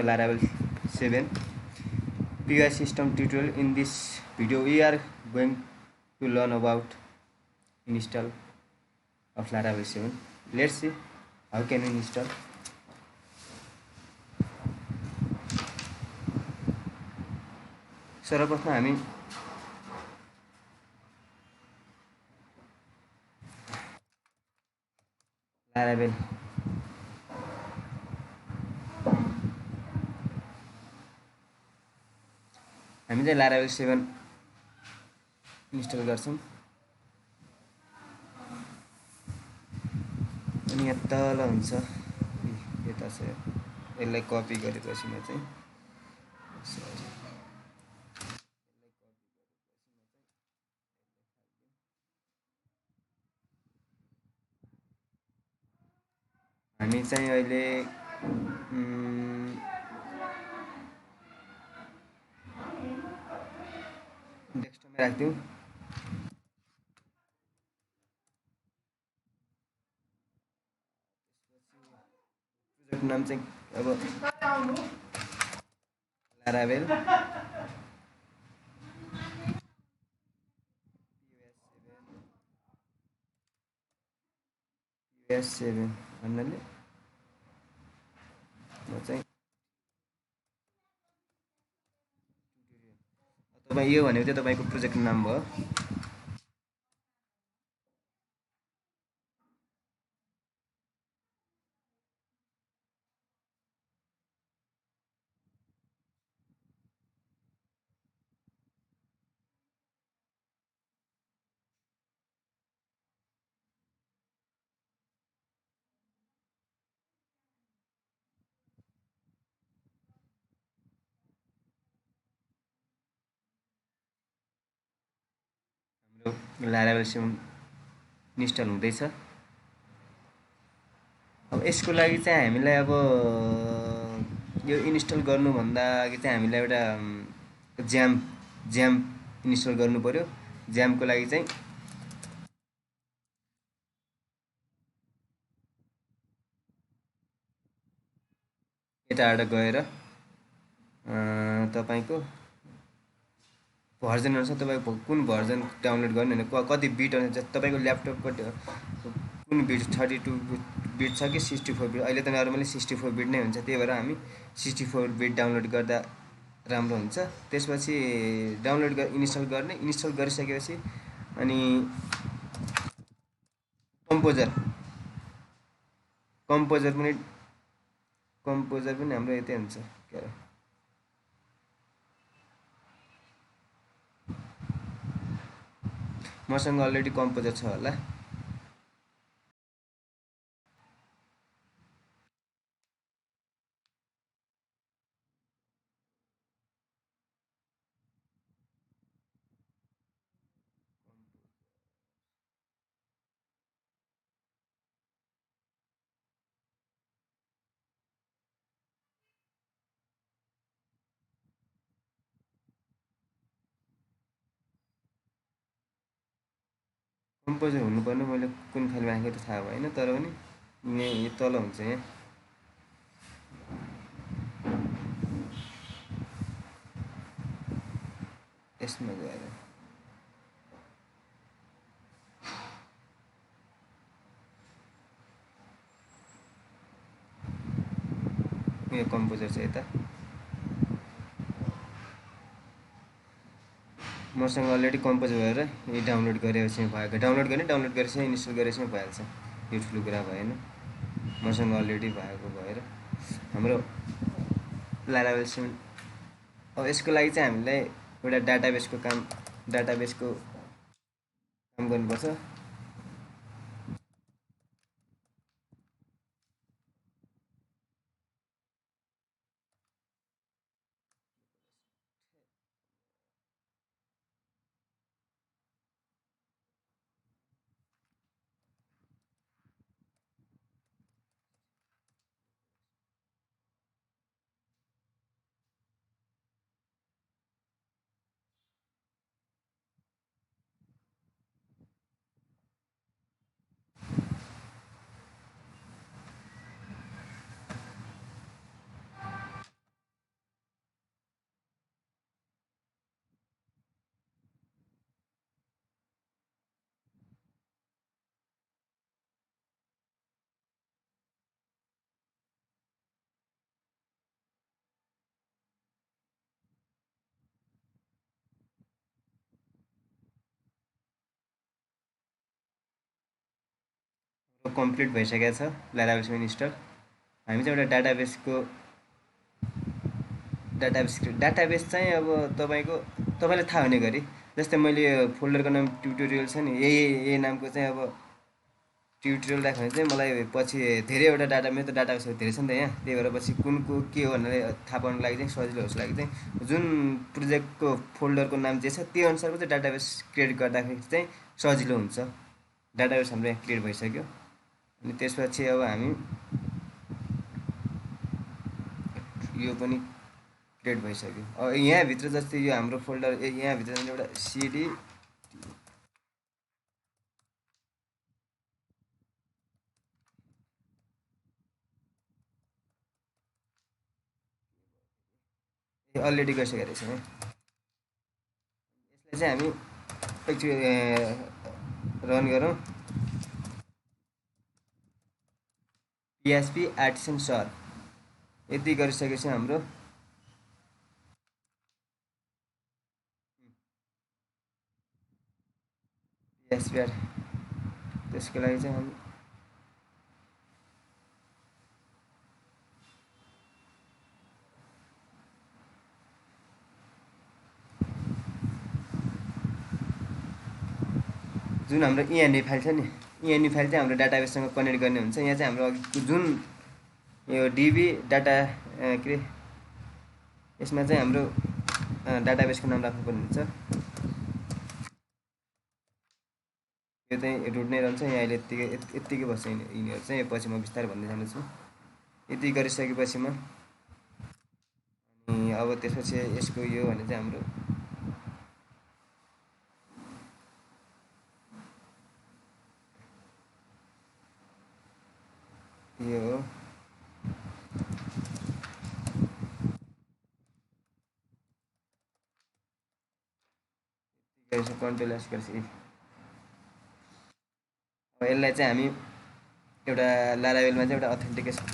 Laravel 7 POS system tutorial. In this video we are going to learn about install of Laravel 7. Let's see how can we install. सर्वप्रथम हामी Laravel Laravel 7 install गर्छौं अनि यहाँ तल हुन्छ यता चाहिँ यसलाई कपी गरेपछि म चाहिँ हामी चाहिँ अहिले डेस्कटपमा राख्दियौ प्रोजेक्ट नाम चाहिँ अब Laravel POS 7 भन्नाले म चाहिँ तपाई यो भनेको चाहिँ तपाईको प्रोजेक्ट नाम भयो Laravel 7 इन्स्टल हुँदैछ अब यसको लागि चाहिँ हामीलाई अब यो इन्स्टल गर्नु भन्दा अघि चाहिँ हामीलाई एउटा ज्याम इन्स्टल गर्नु पर्यो ज्यामको लागि चाहिँ यताबाट गएर तपाईको भर्जन अनुसार तपाईको कुन भर्जन डाउनलोड गर्नु हैन कति बिट अनुसार तपाईको ल्यापटपको कुन बिट 32 बिट छ कि 64 बिट अहिले त नर्मली 64 बिट नै हुन्छ त्यही भएर हामी 64 बिट डाउनलोड गर्दा राम्रो हुन्छ त्यसपछि डाउनलोड इन्स्टल गर्ने इन्स्टल गरिसकेपछि अनि कम्पोजर पनि हाम्रो यतै हुन्छ के मसँग अलरेडी कम्पोजर छ होला कम्पोजर हुनुपर्ने मैले कुन फाइलमा राखेको त थाहा भएन तर पनि यहाँ तल हुन्छ यहाँ यसमा गएर यो कम्पोजर चाहिँ यता मसँग अलरेडी कम्पोज भएर यो डाउनलोड गरेपछि भएको डाउनलोड गरेपछि इन्स्टल गरेपछि भइहाल्छ यो ठुलो कुरा भएन मसँग अलरेडी भएको भएर हाम्रो Laravel 7 अब यसको लागि चाहिँ हामीलाई एउटा डाटाबेसको काम गर्नुपर्छ कम्प्लिट भइसकेको छ लारावेलसम्म इन्स्टल। हामी चाहिँ एउटा डाटाबेस चाहिँ अब तपाईँलाई थाहा हुने गरी, जस्तै मैले फोल्डरको नाम ट्युटोरियल छ नि, यही नामको चाहिँ अब ट्युटोरियल राख्यो भने चाहिँ मलाई पछि धेरैवटा डाटा, मेरो त डाटाबेस धेरै छ नि त यहाँ, त्यही भएर पछि कुनको के हो भनेर थाहा पाउनको लागि चाहिँ सजिलो होस् लागि चाहिँ जुन प्रोजेक्टको फोल्डरको नाम जे छ त्यो अनुसारको चाहिँ डाटाबेस क्रिएट गर्दाखेरि चाहिँ सजिलो हुन्छ। डाटाबेस हाम्रो यहाँ क्रिएट भइसक्यो। अनि त्यसपछि अब हामी यो पनि क्रिएट भइसक्यो। अब यहाँभित्र जस्तै यो हाम्रो फोल्डर यहाँभित्र एउटा सिडी अलरेडी गइसकेको रहेछ है। यसलाई चाहिँ हामी एकचोटि रन गरौँ। पिएचपी आर्टिसन सर यति गरिसकेपछि हाम्रो पिएचपी त्यसको लागि चाहिँ हामी जुन हाम्रो इएनडी फाइल छ नि, इएनडी फाइल चाहिँ हाम्रो डाटाबेससँग कनेक्ट गर्ने हुन्छ। यहाँ चाहिँ हाम्रो अघि जुन यो डिबी डाटा के अरे यसमा चाहिँ हाम्रो डाटाबेसको नाम राख्नुपर्ने हुन्छ। यो चाहिँ रुट नै रहन्छ। यहाँ अहिले यत्तिकै बस्छ यिनीहरू चाहिँ, पछि म बिस्तारै भन्दै जानेछु। यति गरिसकेपछि अनि अब त्यसपछि यसको यो भने चाहिँ हाम्रो यो हो। कन्ट्रोल एस गरेपछि अब यसलाई चाहिँ हामी एउटा लारावेलमा चाहिँ एउटा अथेन्टिकेसन,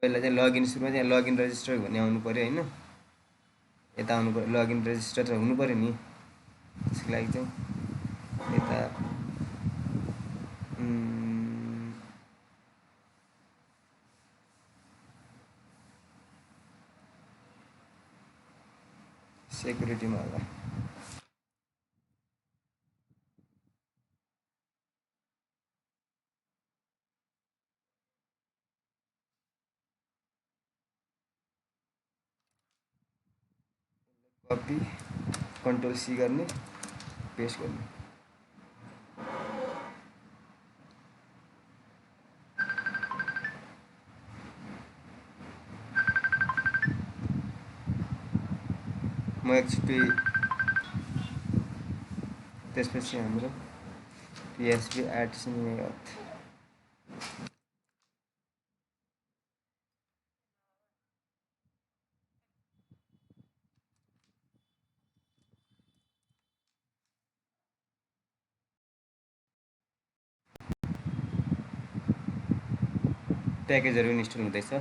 यसलाई चाहिँ लगइन, सुरुमा चाहिँ लगइन रजिस्टर भन्ने आउनु पऱ्यो होइन, यता आउनु पऱ्यो, लगइन रजिस्टर त हुनु पऱ्यो नि। त्यसको लागि चाहिँ यता सेक्युरिटीमा होला। कपी कन्ट्रोल सी गर्ने, पेस्ट गर्ने। म एकचोटि त्यसपछि हाम्रो पिएचपी आर्टिसन प्याकेजहरू इन्स्टल हुँदैछ।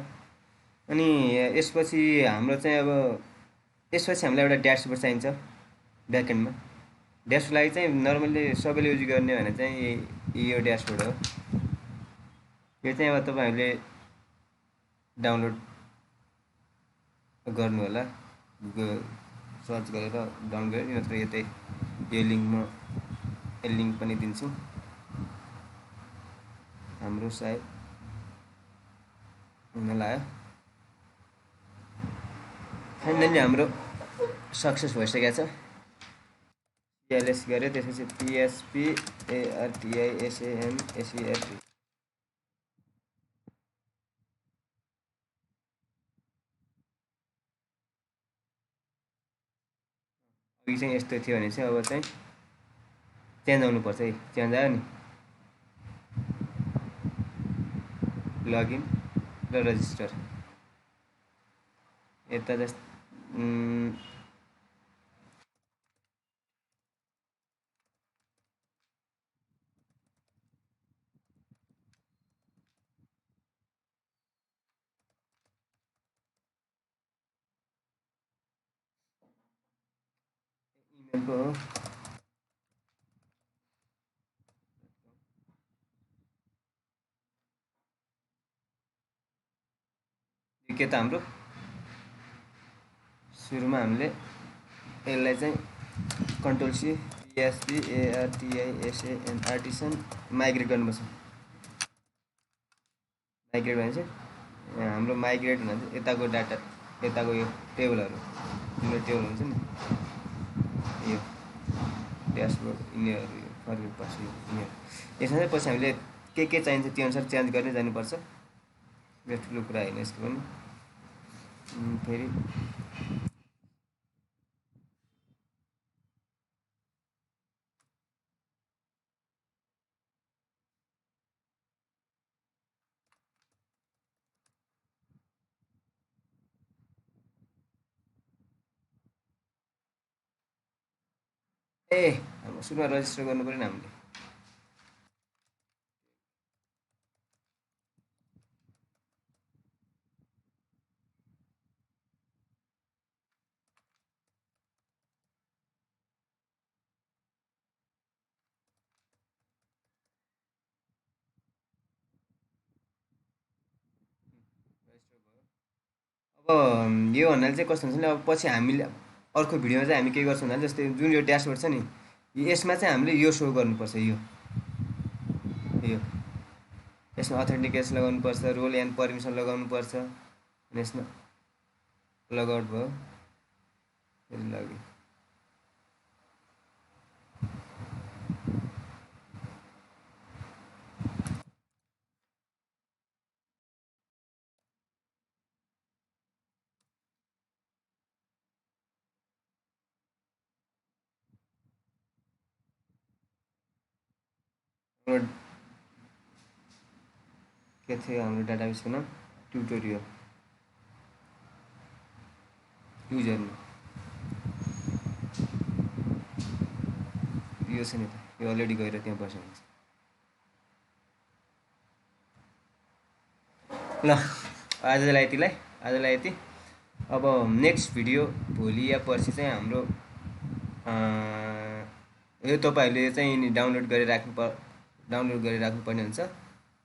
अनि यसपछि हाम्रो चाहिँ अब यसपछि हामीलाई एउटा ड्यासबोर्ड चाहिन्छ ब्याकएन्डमा। ड्यासको लागि चाहिँ नर्मल्ली सबैले युज गर्ने भने चाहिँ यो ड्यासबोर्ड हो। यो चाहिँ अब तपाईँहरूले डाउनलोड गर्नु होला, गुगल सर्च गरेर डाउनलोड गरेर, नत्र यतै यो लिङ्क पनि दिन्छु। हाम्रो सायद हुन लाग्यो। फाइनली हाम्रो सक्सेस भइसकेको छ। पिएलएस गऱ्यो, त्यसपछि पिएचपी ARTISANSERT अघि चाहिँ यस्तो थियो भने चाहिँ अब चाहिँ चेन्ज आउनुपर्छ है। चेन्ज आयो नि, लगइन र रजिस्टर यता इमेलको हो। के त हाम्रो सुरुमा हामीले यसलाई चाहिँ control C PSP ARTISAN artisan migrate गर्नुपर्छ। माइग्रेट भने चाहिँ हाम्रो माइग्रेट भन्दा चाहिँ यताको डाटा यताको यो टेबलहरू जुन टेबल हुन्छ नि यो ड्यासबोर्ड यिनीहरू यो फर्केर पछि यिनीहरू यसमा चाहिँ पछि हामीले के चाहिन्छ त्यो अनुसार चेन्ज गर्ने जानुपर्छ। यो ठुलो कुरा होइन यसको पनि। फेरि सुरुमा रजिस्टर गर्नु पऱ्यो नि हामीले। अब यो भन्नाले चाहिँ कस्तो हुन्छ भने अब पछि हामीले अर्को भिडियोमा चाहिँ हामी के गर्छौँ भन्नाले जस्तै जुन यो ड्यासबोर्ड छ नि यसमा चाहिँ हामीले यो सो गर्नुपर्छ। यो यसमा अथेन्टिकेसन लगाउनुपर्छ, रोल एन्ड पर्मिसन लगाउनुपर्छ। यसमा लगआउट भयो, फेरि लगइन। के थियो हाम्रो डाटाबेसको नाम ट्युटोरियल युजरमा यो छ नि त, यो अलरेडी गएर त्यहाँ बस्यो हुन्छ। ल आजलाई यति। अब नेक्स्ट भिडियो भोलि या पर्सि चाहिँ हाम्रो यो तपाईँहरूले चाहिँ डाउनलोड गरेर राख्नुपर्ने हुन्छ।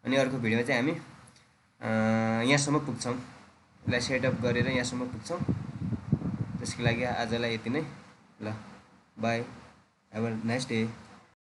अनि अर्को भिडियोमा चाहिँ हामी यहाँसम्म पुग्छौँ, यसलाई सेटअप गरेर यहाँसम्म पुग्छौँ। त्यसको लागि आजलाई यति नै। ल by, have a nice day.